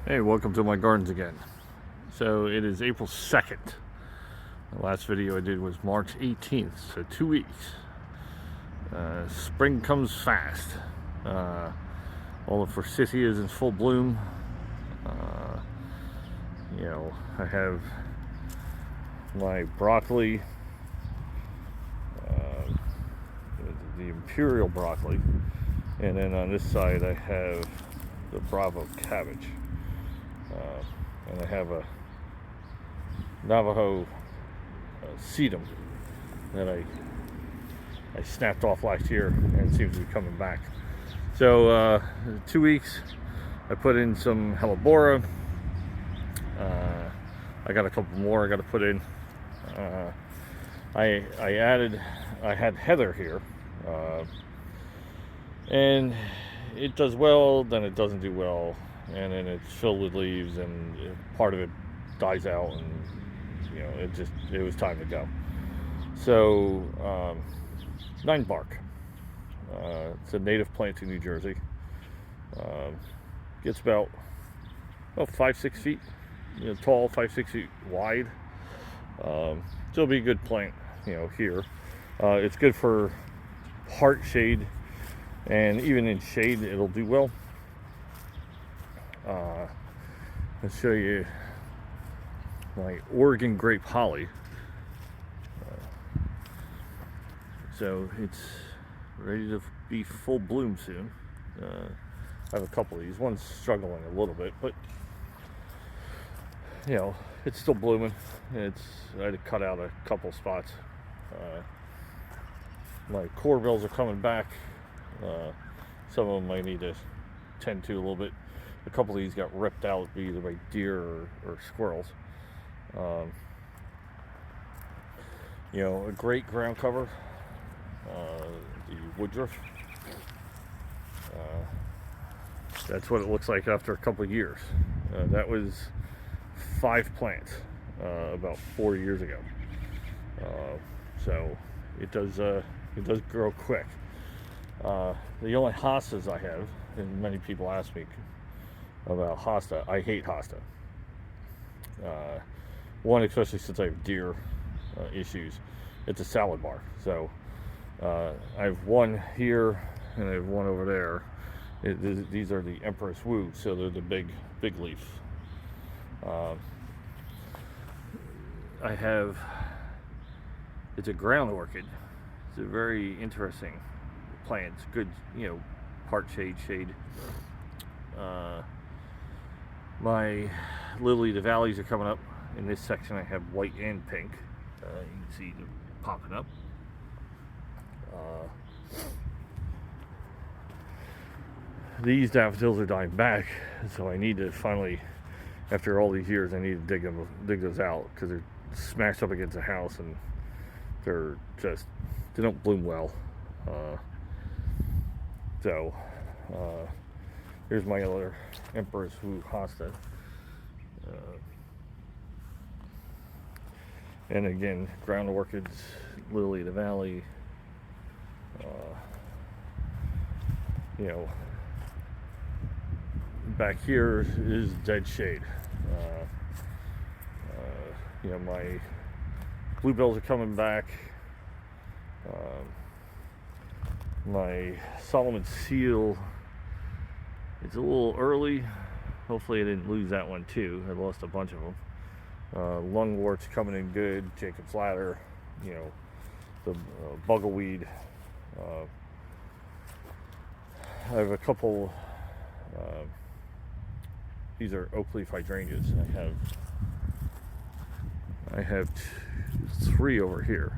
Hey, welcome to my gardens again. So it is April 2nd. The last video I did was March 18th, so 2 weeks. Spring comes fast. All the forsythia is in full bloom. I have my broccoli, the imperial broccoli, and then on this side I have the Bravo cabbage. And I have a Navajo sedum that I snapped off last year and it seems to be coming back. So 2 weeks I put in some hellebora. I got a couple more I got to put in. I had heather here, and it does well, then it doesn't do well, and then it's filled with leaves and part of it dies out, and it was time to go. So 9 bark, it's a native plant to New Jersey. Gets about 5-6 feet tall, 5-6 feet wide. So it'll be a good plant here. It's good for heart shade, and even in shade it'll do well. I'll show you my Oregon grape holly. So it's ready to be full bloom soon. I have a couple of these. One's struggling a little bit, but it's still blooming. I had to cut out a couple spots. My corbels are coming back. Some of them I need to tend to a little bit. A couple of these got ripped out either by deer or squirrels. A great ground cover, the woodruff. That's what it looks like after a couple of years. That was 5 plants about 4 years ago. So it does grow quick. The only hostas I have, and many people ask me about hosta, I hate hosta. One, especially since I have deer issues, it's a salad bar. So I have one here and I have one over there. These are the Empress Wu, so they're the big leaf. It's a ground orchid. It's a very interesting plant. It's good, part shade. My lily of the valleys are coming up. In this section I have white and pink. You can see them popping up. These daffodils are dying back, so I need to finally, after all these years, I need to dig those out because they're smashed up against the house and they don't bloom well. Here's my other Empress Wu hosta. And again, ground orchids, lily of the valley. Back here is dead shade. My bluebells are coming back. My Solomon seal, it's a little early. Hopefully I didn't lose that one too. I lost a bunch of them. Lungwort's coming in good. Jacob's ladder, the buggleweed. I have a couple. These are oak leaf hydrangeas. I have 3 over here.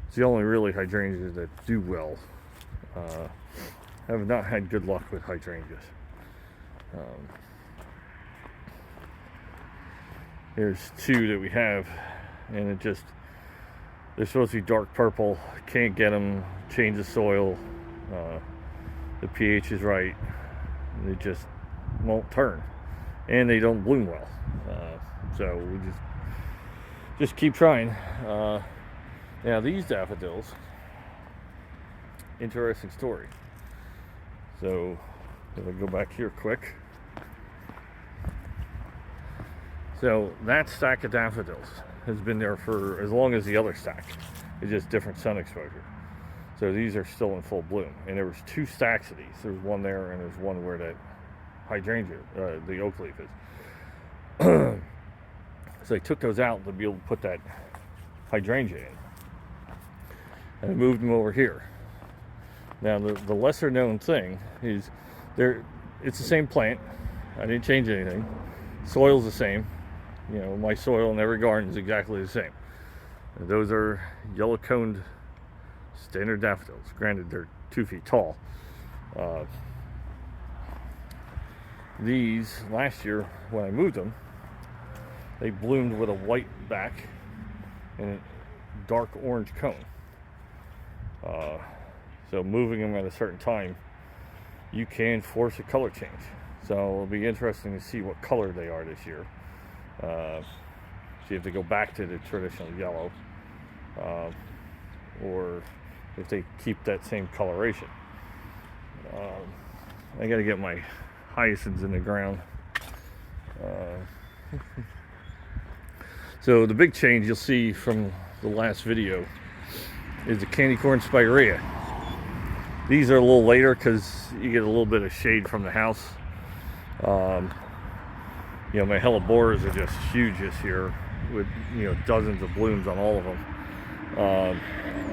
It's the only really hydrangeas that do well. I have not had good luck with hydrangeas. Here's 2 that we have, and they're supposed to be dark purple. Can't get them. Change the soil. The pH is right. They just won't turn, and they don't bloom well. So we just keep trying. Now these daffodils, interesting story. So If I go back here quick. So that stack of daffodils has been there for as long as the other stack. It's just different sun exposure. So these are still in full bloom. And there was 2 stacks of these. There's one there and there's one where that hydrangea, the oak leaf is. So I took those out to be able to put that hydrangea in. And I moved them over here. Now the lesser known thing is it's the same plant. I didn't change anything. Soil's the same. You know, my soil in every garden is exactly the same. And those are yellow coned standard daffodils. Granted, they're 2 feet tall. These last year when I moved them, they bloomed with a white back and a dark orange cone. So moving them at a certain time, you can force a color change. So it'll be interesting to see what color they are this year. See if they go back to the traditional yellow, or if they keep that same coloration. I got to get my hyacinths in the ground. So the big change you'll see from the last video is the candy corn spirea. These are a little later because you get a little bit of shade from the house. You know, my helleborus are just huge this year with, you know, dozens of blooms on all of them.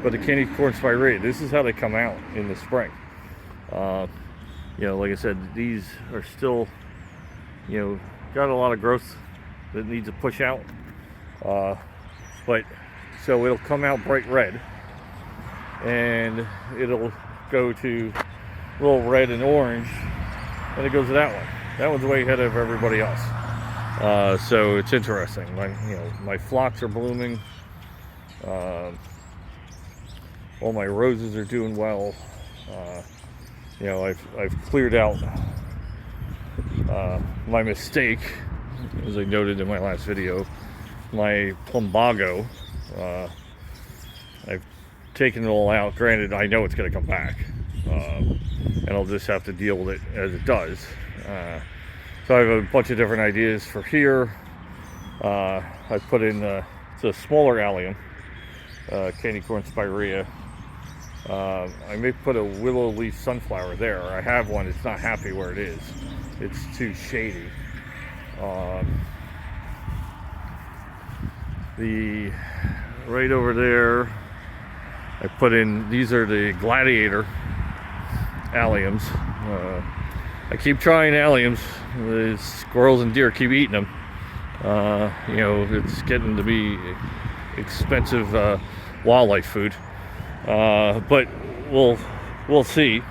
But the candy corn spirea, this is how they come out in the spring. You know, like I said, these are still, you know, got a lot of growth that needs to push out. But so it'll come out bright red and it'll go to a little red and orange, and it goes to that one. That one's way ahead of everybody else. So it's interesting. My phlox are blooming. All my roses are doing well. You know, I've cleared out my mistake, as I noted in my last video. My plumbago, I've taken it all out. Granted, I know it's going to come back, and I'll just have to deal with it as it does. So I have a bunch of different ideas for here. I put in it's a smaller allium, candy corn spirea. I may put a willow leaf sunflower there. I have one. It's not happy where it is. It's too shady. The right over there, I put in, these are the gladiator alliums. I keep trying alliums. The squirrels and deer keep eating them. You know, it's getting to be expensive wildlife food. But we'll see. You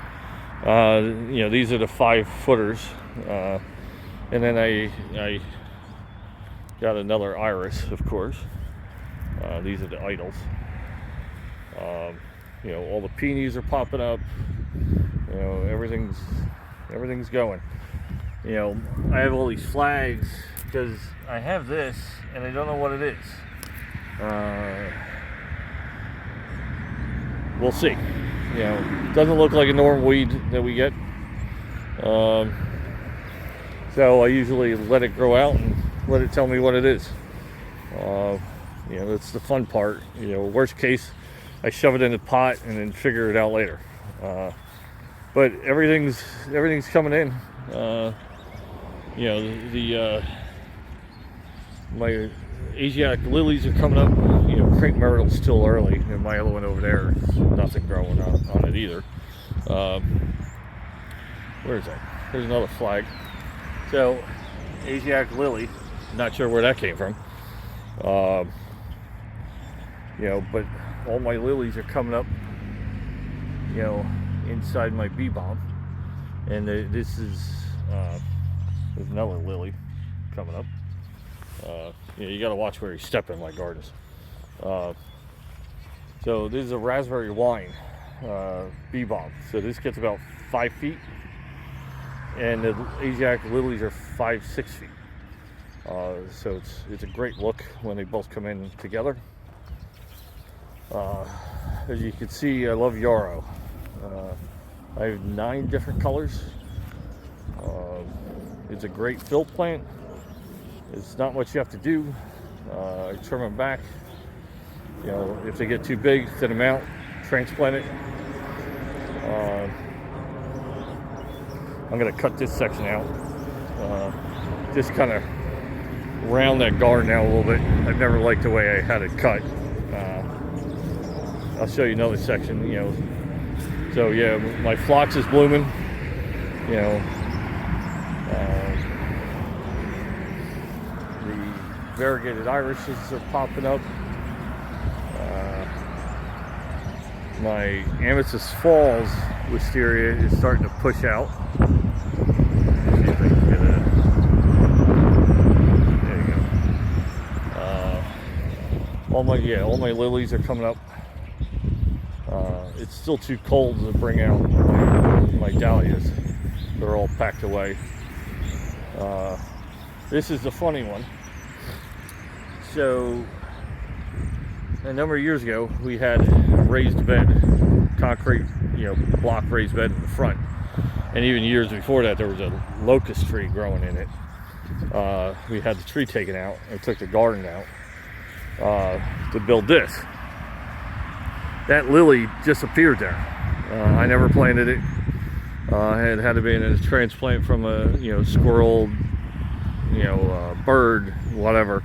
know, these are the 5-footers. And then I got another iris, of course. These are the idols. You know, all the peonies are popping up. You know, everything's going. You know, I have all these flags because I have this and I don't know what it is. We'll see. You know, it doesn't look like a normal weed that we get. So I usually let it grow out and let it tell me what it is. You know, that's the fun part. You know, worst case, I shove it in the pot and then figure it out later. But everything's coming in. You know, my Asiatic lilies are coming up. You know, crepe myrtle's still early, and my other one over there is nothing growing on it either. Where is that? There's another flag. So, Asiatic lily, not sure where that came from. You know, but all my lilies are coming up, you know, inside my bee balm. And this is, there's another lily coming up. You know, you gotta watch where you step in my gardens. So this is a raspberry wine bee balm. So this gets about 5 feet, and the Asiatic lilies are 5-6 feet. So it's a great look when they both come in together. As you can see, I love yarrow. I have 9 different colors. It's a great fill plant. It's not much you have to do. I trim them back. You know, if they get too big, thin them out, transplant it. I'm gonna cut this section out. Just kind of round that garden out a little bit. I've never liked the way I had it cut. I'll show you another section, you know. So yeah, my phlox is blooming, you know. The variegated irises are popping up. My Amethyst Falls wisteria is starting to push out. See if I can get a, there you go. All my lilies are coming up. It's still too cold to bring out my dahlias. They're all packed away. This is the funny one. So a number of years ago, we had a raised bed, concrete, you know, block raised bed in the front. And even years before that, there was a locust tree growing in it. We had the tree taken out and took the garden out to build this. That lily disappeared there. I never planted it. It had to be in a transplant from a, you know, squirrel, you know, bird, whatever.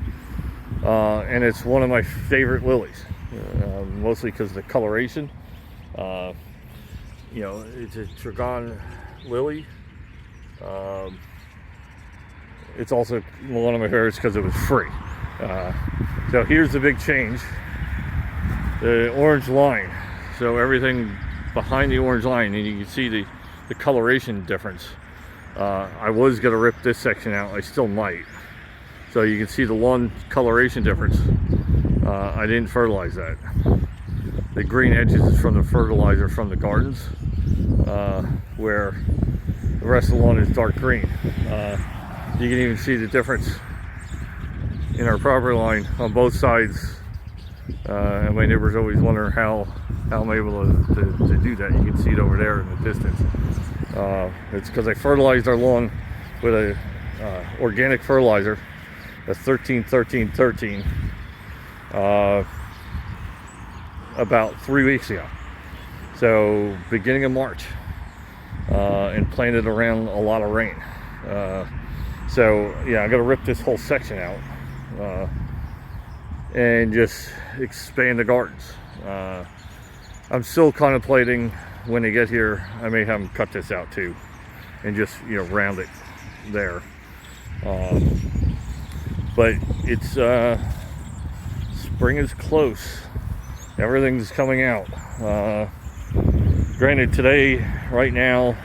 And it's one of my favorite lilies, mostly because of the coloration. You know, it's a Trigon lily. It's also one of my favorites because it was free. So here's the big change. The orange line. So everything behind the orange line, and you can see the coloration difference. I was going to rip this section out. I still might. So you can see the lawn coloration difference. I didn't fertilize that. The green edges is from the fertilizer from the gardens, where the rest of the lawn is dark green. You can even see the difference in our property line on both sides. And my neighbors always wonder how I'm able to do that. You can see it over there in the distance. It's because I fertilized our lawn with a organic fertilizer. That's 13-13-13 about 3 weeks ago. So beginning of March, and planted around a lot of rain. So yeah, I'm gonna rip this whole section out and just expand the gardens. I'm still contemplating when they get here, I may have them cut this out too and just, you know, round it there. But it's spring is close. Everything's coming out. Granted, today, right now,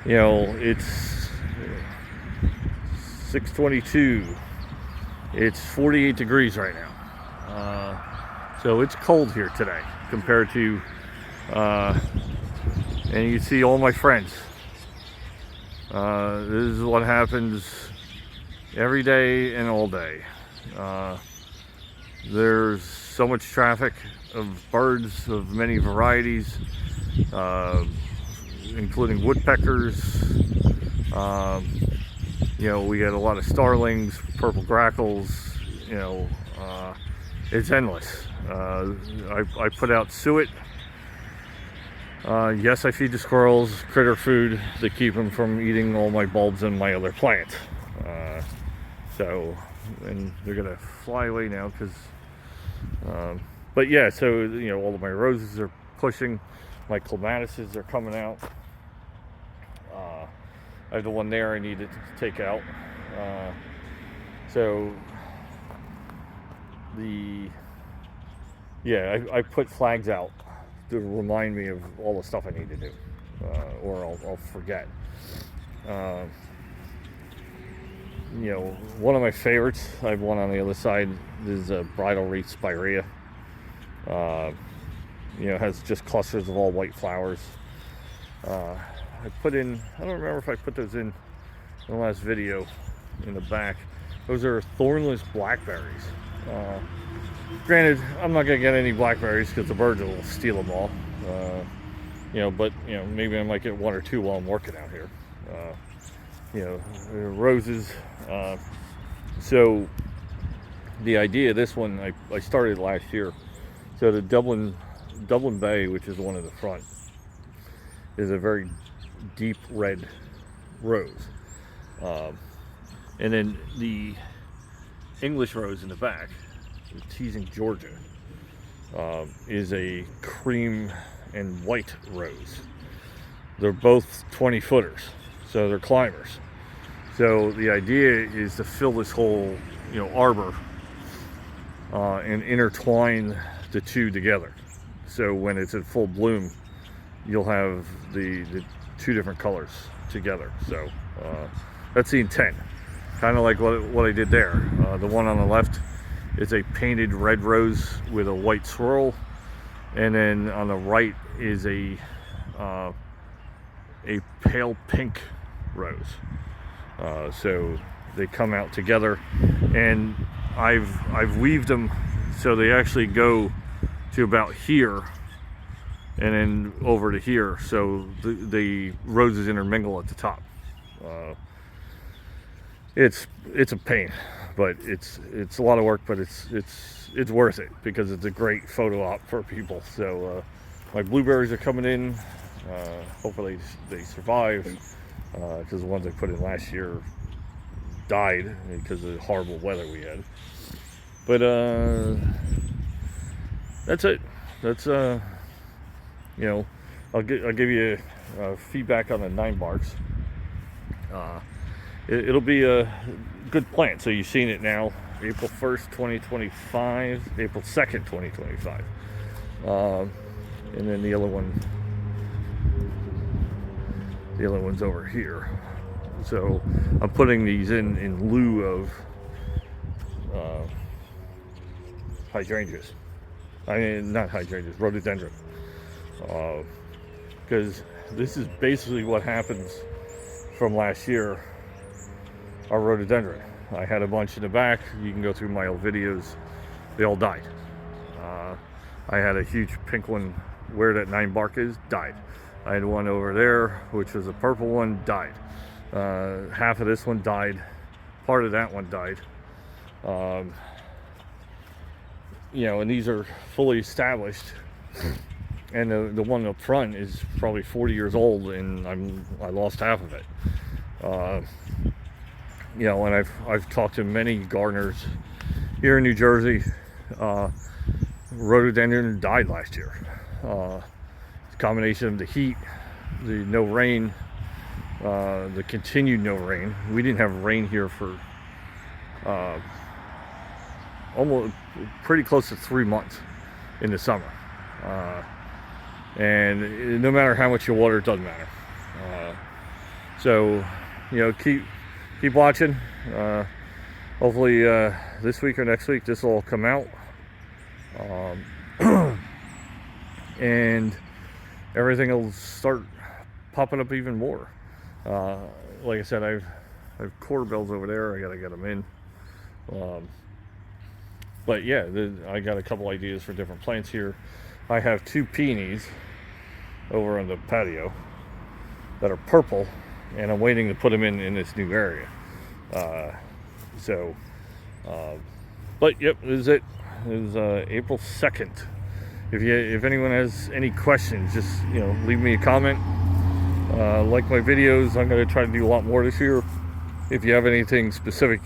you know, it's 6:22. It's 48 degrees right now. So it's cold here today compared to, and you see all my friends. This is what happens every day and all day. There's so much traffic of birds of many varieties, including woodpeckers. You know, we get a lot of starlings, purple grackles. You know, it's endless. I put out suet. Yes, I feed the squirrels critter food to keep them from eating all my bulbs and my other plants. So, and they're gonna fly away now because, but yeah, so, you know, all of my roses are pushing, my clematises are coming out. I have the one there I needed to take out. So I put flags out to remind me of all the stuff I need to do, or I'll forget. You know, one of my favorites, I have one on the other side, is a bridal wreath spirea. You know, has just clusters of all white flowers. I put in, I don't remember if I put those in the last video in the back. Those are thornless blackberries. Granted, I'm not gonna get any blackberries because the birds will steal them all. You know, but, you know, maybe I might get one or two while I'm working out here. roses. So the idea of this one, I started last year. So the Dublin Bay, which is the one in the front, is a very deep red rose. And then the English rose in the back, Teasing Georgia, is a cream and white rose. They're both 20 footers, so they're climbers. So the idea is to fill this whole arbor and intertwine the two together. So when it's in full bloom, you'll have the two different colors together. So that's the intent. Kind of like what I did there. The one on the left is a painted red rose with a white swirl, and then on the right is a pale pink rose. So they come out together, and I've weaved them so they actually go to about here and then over to here, so the roses intermingle at the top. It's a pain, but it's a lot of work, but it's worth it because it's a great photo op for people. So my blueberries are coming in. Hopefully they survive, because the ones I put in last year died because of the horrible weather we had. But that's it. That's I'll give you feedback on the 9 barks. It'll be a good plant. So you've seen it now, April 1st, 2025, April 2nd, 2025. And then the other one's over here. So I'm putting these in lieu of hydrangeas. I mean, not hydrangeas, rhododendron. Because this is basically what happens from last year. Our rhododendron. I had a bunch in the back. You can go through my old videos. They all died. I had a huge pink one where that 9 bark is, died. I had one over there, which was a purple one, died. Half of this one died. Part of that one died. And these are fully established. And the one up front is probably 40 years old, and I lost half of it. And I've talked to many gardeners here in New Jersey. Rhododendron died last year. The combination of the heat, the no rain, the continued no rain. We didn't have rain here for almost pretty close to 3 months in the summer. And no matter how much you water, it doesn't matter. So keep watching. Hopefully this week or next week this will all come out, and everything will start popping up even more. Like I said, I have corbels over there. I gotta get them in. But yeah, I got a couple ideas for different plants here. I have 2 peonies over on the patio that are purple, and I'm waiting to put them in this new area. But yep, this is it. It is April 2nd. If anyone has any questions, just leave me a comment. Like my videos. I'm going to try to do a lot more this year. If you have anything specific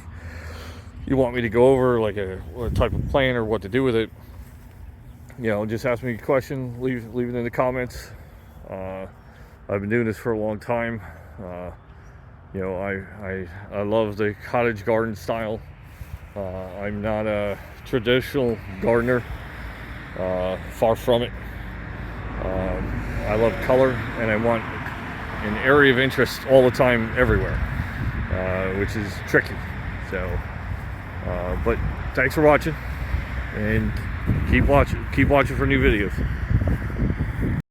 you want me to go over, like a type of plant or what to do with it, just ask me a question. Leave it in the comments. I've been doing this for a long time. I love the cottage garden style. I'm not a traditional gardener, far from it. I love color, and I want an area of interest all the time, everywhere, which is tricky. So, but thanks for watching, and keep watching for new videos.